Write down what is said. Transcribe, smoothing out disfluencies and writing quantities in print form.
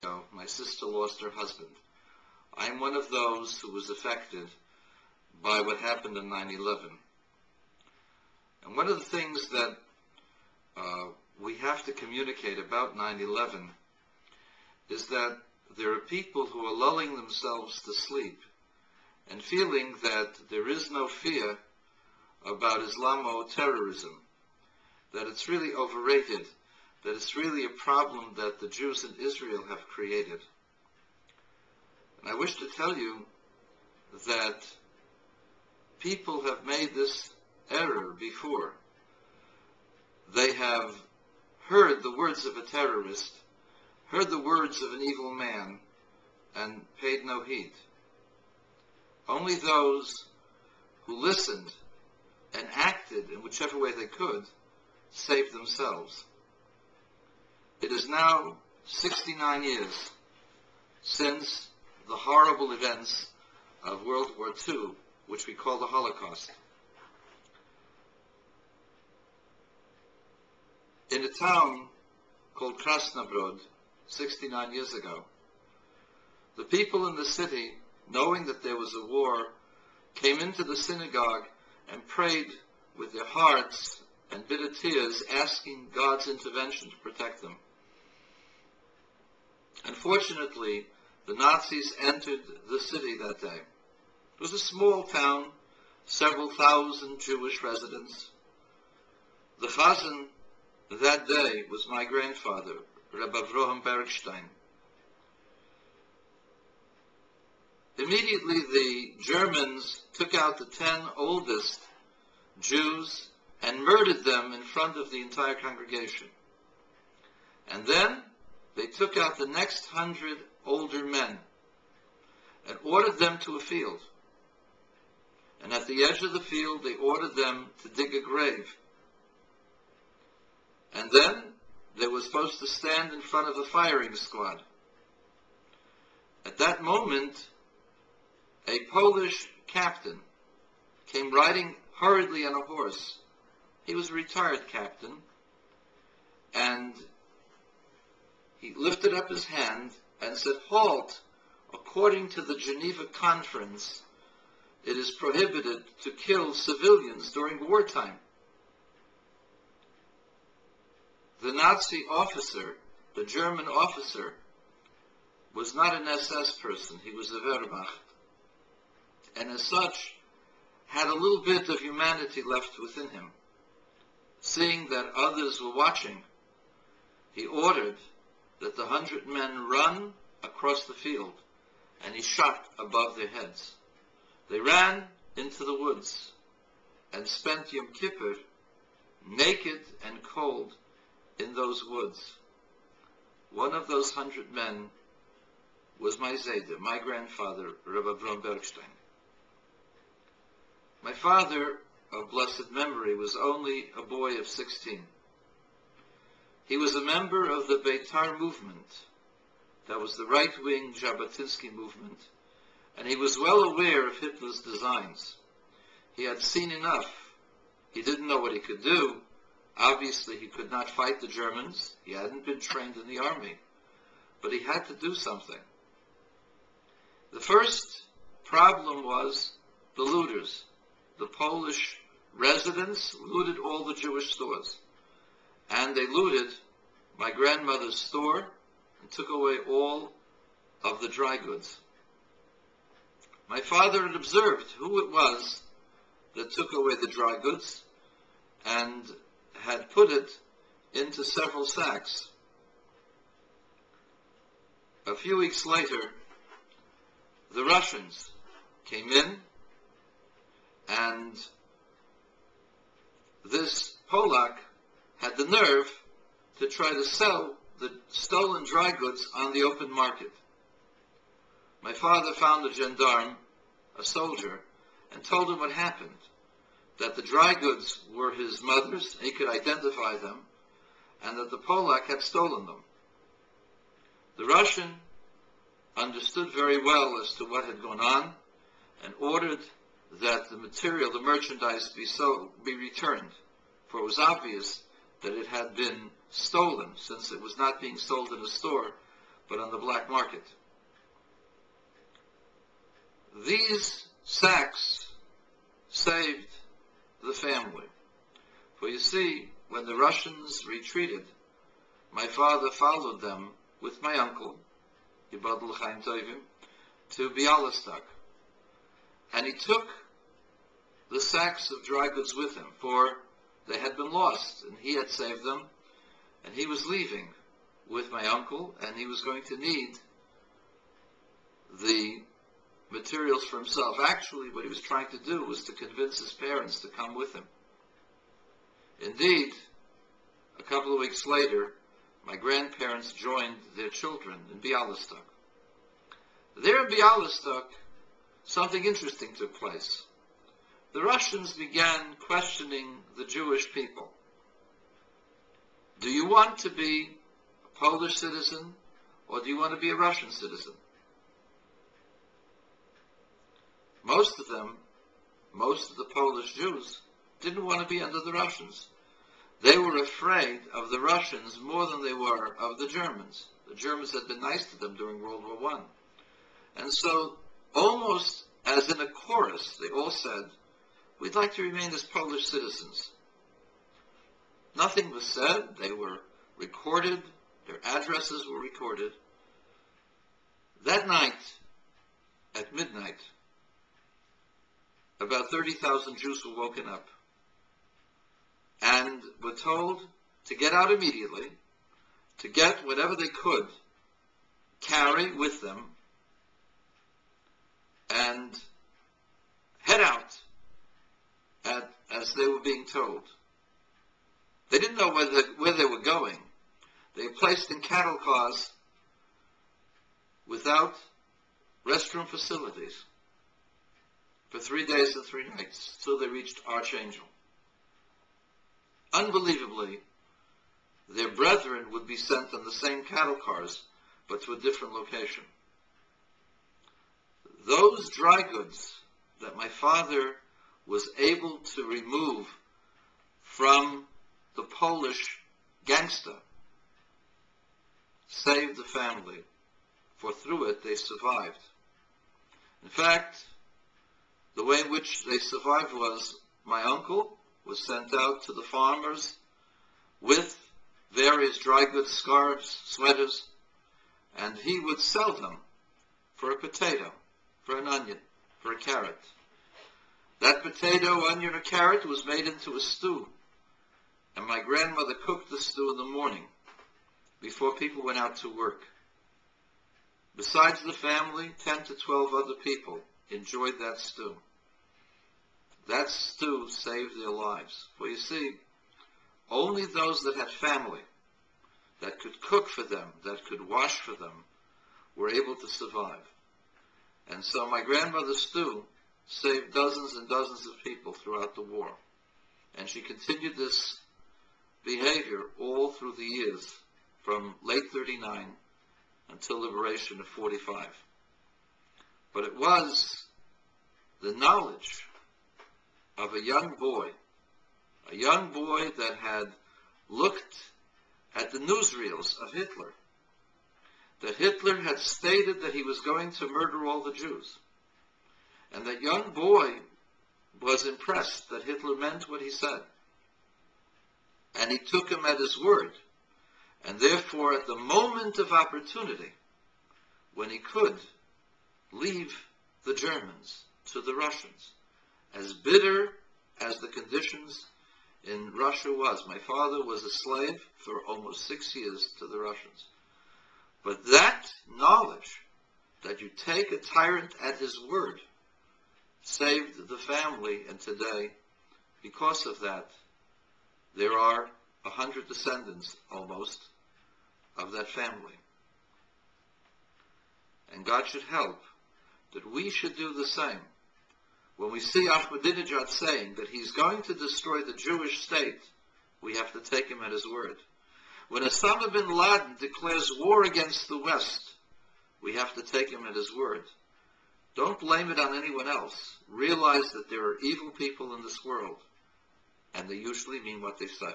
ago, my sister lost her husband. I'm one of those who was affected by what happened in 9/11. And one of the things that we have to communicate about 9/11 is that there are people who are lulling themselves to sleep and feeling that there is no fear about Islamo-terrorism, that it's really overrated, that it's really a problem that the Jews in Israel have created. And I wish to tell you that people have made this error before. They have heard the words of a terrorist, heard the words of an evil man, and paid no heed. Only those who listened and acted in whichever way they could saved themselves. It is now 69 years since the horrible events of World War II, which we call the Holocaust. In a town called Krasnobrod, 69 years ago, the people in the city, knowing that there was a war, came into the synagogue and prayed with their hearts and bitter tears, asking God's intervention to protect them. Unfortunately, the Nazis entered the city that day. It was a small town, several thousand Jewish residents. The chazan that day was my grandfather, Rabbi Avraham Bergstein. Immediately the Germans took out the 10 oldest Jews and murdered them in front of the entire congregation. And then they took out the next 100 older men and ordered them to a field. And at the edge of the field, they ordered them to dig a grave. And then they were supposed to stand in front of the firing squad. At that moment, a Polish captain came riding hurriedly on a horse. He was a retired captain, and he lifted up his hand and said, "Halt! According to the Geneva Conference, it is prohibited to kill civilians during wartime." The Nazi officer, the German officer, was not an SS person. He was a Wehrmacht. And as such, had a little bit of humanity left within him. Seeing that others were watching, he ordered that the 100 men run across the field, and he shot above their heads. They ran into the woods and spent Yom Kippur naked and cold in those woods. One of those 100 men was my Zayda, my grandfather, Rabbi Avraham Bergstein. My father, of blessed memory, was only a boy of 16. He was a member of the Beitar movement. That was the right-wing Jabotinsky movement, and he was well aware of Hitler's designs. He had seen enough. He didn't know what he could do. Obviously, he could not fight the Germans. He hadn't been trained in the army. But he had to do something. The first problem was the looters. The Polish residents looted all the Jewish stores. And they looted my grandmother's store and took away all of the dry goods. My father had observed who it was that took away the dry goods and had put it into several sacks. A few weeks later, the Russians came in, and this Polak had the nerve to try to sell the stolen dry goods on the open market. My father found a gendarme, a soldier, and told him what happened, that the dry goods were his mother's, he could identify them, and that the Polak had stolen them. The Russian understood very well as to what had gone on and ordered that the material, the merchandise, be returned, for it was obvious that it had been stolen, since it was not being sold in a store, but on the black market. These sacks saved the family. For you see, when the Russians retreated, my father followed them with my uncle, Yibadul Chaim Tovim, to Bialystok. And he took the sacks of dry goods with him, for they had been lost, and he had saved them, and he was leaving with my uncle, and he was going to need the materials for himself. Actually, what he was trying to do was to convince his parents to come with him. Indeed, a couple of weeks later, my grandparents joined their children in Bialystok. There in Bialystok, something interesting took place. The Russians began questioning the Jewish people. Do you want to be a Polish citizen, or do you want to be a Russian citizen? Most of the Polish Jews, didn't want to be under the Russians. They were afraid of the Russians more than they were of the Germans. The Germans had been nice to them during World War I. And so, almost as in a chorus, they all said, we'd like to remain as Polish citizens. Nothing was said. They were recorded. Their addresses were recorded. That night, at midnight, about 30,000 Jews were woken up and were told to get out immediately, to get whatever they could carry with them, and head out as they were being told. They didn't know where they were going. They were placed in cattle cars without restroom facilities for 3 days and 3 nights till they reached Archangel. Unbelievably, their brethren would be sent on the same cattle cars, but to a different location. Those dry goods that my father was able to remove from the Polish gangster saved the family, for through it they survived. In fact, the way in which they survived was my uncle was sent out to the farmers with various dry goods, scarves, sweaters, and he would sell them for a potato, for an onion, for a carrot. That potato, onion, or carrot was made into a stew, and my grandmother cooked the stew in the morning before people went out to work. Besides the family, 10 to 12 other people enjoyed that stew. That stew saved their lives. For you see, only those that had family, that could cook for them, that could wash for them, were able to survive. And so my grandmother's stew saved dozens and dozens of people throughout the war. And she continued this behavior all through the years, from late 39 until liberation of 45. But it was the knowledge of a young boy that had looked at the newsreels of Hitler, that Hitler had stated that he was going to murder all the Jews. And that young boy was impressed that Hitler meant what he said. And he took him at his word. And therefore, at the moment of opportunity, when he could leave the Germans to the Russians, as bitter as the conditions in Russia was. My father was a slave for almost 6 years to the Russians. But that knowledge, that you take a tyrant at his word, saved the family. And today, because of that, there are 100 descendants almost of that family. And God should help that we should do the same. When we see Ahmadinejad saying that he's going to destroy the Jewish state, we have to take him at his word. When Osama bin Laden declares war against the West, we have to take him at his word. Don't blame it on anyone else. Realize that there are evil people in this world, and they usually mean what they say.